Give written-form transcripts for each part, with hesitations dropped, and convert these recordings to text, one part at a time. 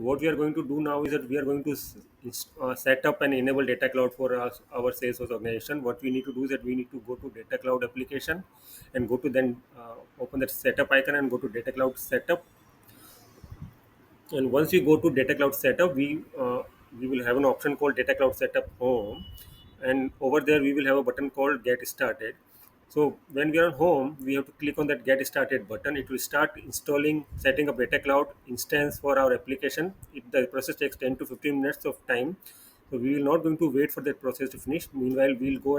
what we are going to do now is that we are going to set up and enable data cloud for our Salesforce organization. What we need to do is that we need to go to data cloud application and go to then open that setup icon and go to data cloud setup. And once we go to data cloud setup, we will have an option called data cloud setup home, and over there we will have a button called get started. So when we are on home, we have to click on that get started button. It will start installing, setting up data cloud instance for our application. The process takes 10 to 15 minutes of time. So we will not going to wait for that process to finish. Meanwhile, we'll go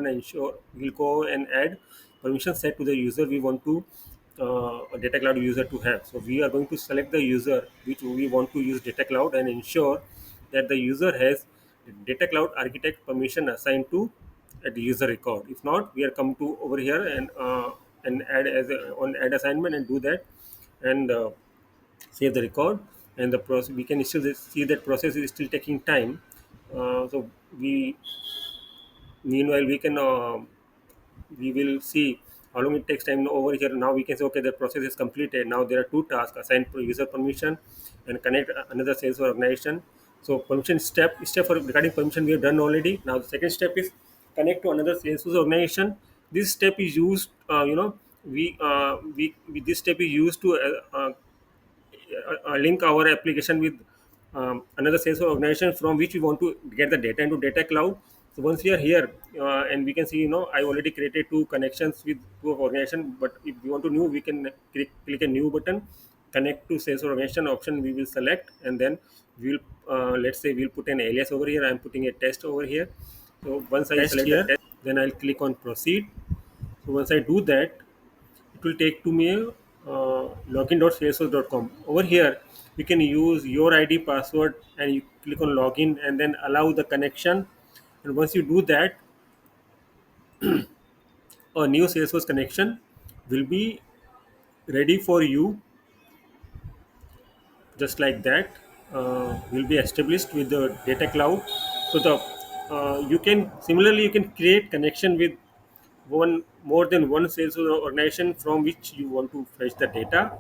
and add permission set to the user we want to a data cloud user to have. So we are going to select the user which we want to use data cloud and ensure that the user has data cloud architect permission assigned to the user record. If not, we are come to over here and add as on add assignment and do that, and save the record. And the process, we can still see that process is still taking time. So we meanwhile we will see how long it takes time over here. Now we can say, okay, the process is completed. Now there are two tasks: assign user permission and connect another sales organization. So permission step for regarding permission we have done already. Now the second step is connect to another sales organization. This step is used, we this step is used to link our application with another sales organization from which we want to get the data into data cloud. So once we are here, and we can see, I already created two connections with two of organization. But if we want to new, we can click a new button, connect to sales organization option. We will select, and then we'll let's say we'll put an alias over here. I'm putting a test over here. So once I select the test, then I'll click on proceed. So once I do that, it will take to me login.salesforce.com. Over here, you can use your ID password and you click on login and then allow the connection. And once you do that, a new Salesforce connection will be ready for you, just like that. Will be established with the data cloud. So the you can similarly you can create connection with one more than one Salesforce organization from which you want to fetch the data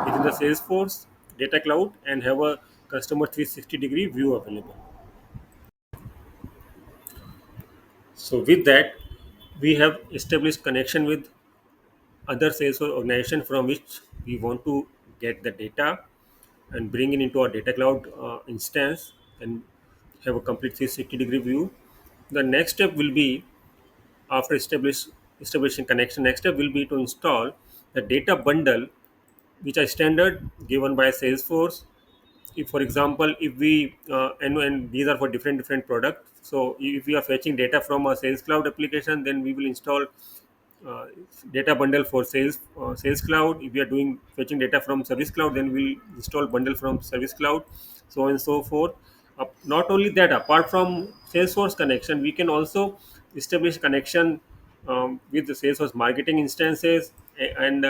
within the Salesforce data cloud and have a customer 360-degree view available. So with that, we have established connection with other Salesforce organization from which we want to get the data and bring it into our data cloud instance and have a complete 360-degree view. The next step will be, after establishing connection, next step will be to install the data bundle, which are standard given by Salesforce. If for example, if we and these are for different products. So if we are fetching data from a sales cloud application, then we will install uh, data bundle for sales cloud. If we are doing fetching data from service cloud, then we'll install bundle from service cloud, so on and so forth. Not only that, apart from Salesforce connection, we can also establish connection with the Salesforce marketing instances, and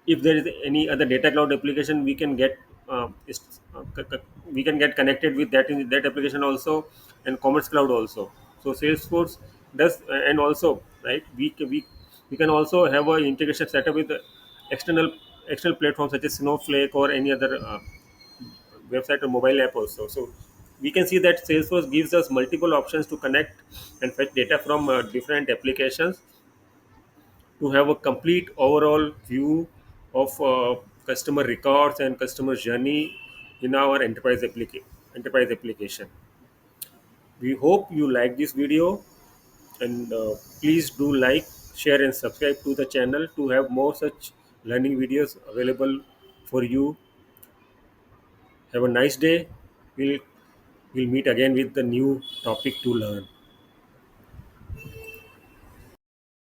if there is any other data cloud application, we can get we can get connected with that in that application also, and commerce cloud also. So Salesforce does, and also, right, we can also have a integration setup with the external external platforms such as Snowflake or any other website or mobile app also. So we can see that Salesforce gives us multiple options to connect and fetch data from different applications, to have a complete overall view of customer records and customer journey in our enterprise application. We hope you like this video, and please do like, share, and subscribe to the channel to have more such learning videos available for you. Have a nice day. We'll meet again with the new topic to learn.